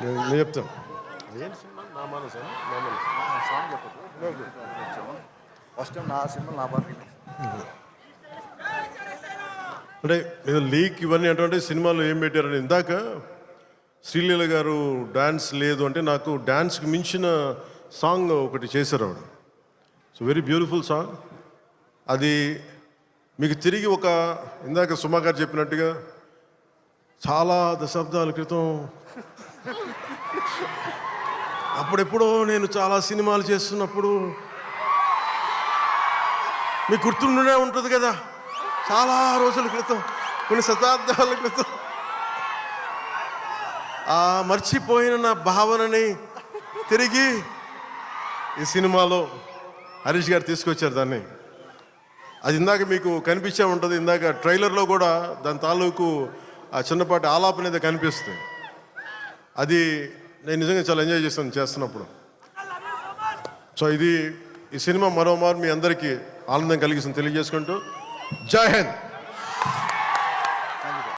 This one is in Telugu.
నేను చెప్తాను. ఏం సినిమా? నా మనసా? నా మనసు సాంగ్ చెప్పదు. ఫస్ట్ టైం నా సినిమా నా పాట అంటే ఏదో లీక్ ఇవన్నీ అటువంటి సినిమాలు ఏం పెట్టారని ఇందాక శ్రీలీల గారు డ్యాన్స్ లేదు అంటే నాకు డ్యాన్స్కి మించిన సాంగ్ ఒకటి చేశారు ఆవిడ. So very beautiful song. అది మీకు తిరిగి ఒక ఇందాక సుమా గారు చెప్పినట్టుగా చాలా దశాబ్దాల క్రితం అప్పుడెప్పుడో నేను చాలా సినిమాలు చేస్తున్నప్పుడు మీకు గుర్తుండే ఉంటుంది కదా, చాలా రోజుల క్రితం, కొన్ని శతాబ్దాల క్రితం ఆ మర్చిపోయిన నా భావనని తిరిగి ఈ సినిమాలో హరీష్ గారు తీసుకొచ్చారు దాన్ని. అది ఇందాక మీకు కనిపించే ఉంటుంది, ఇందాక ట్రైలర్లో కూడా దాని తాలూకు ఆ చిన్నపాటి ఆలాపన అనేది కనిపిస్తుంది. అది నేను నిజంగా చాలా ఎంజాయ్ చేస్తున్నప్పుడు. సో ఇది ఈ సినిమా మరోమారు మీ అందరికీ ఆనందం కలిగిస్తుంది తెలియజేసుకుంటూ జై హింద్.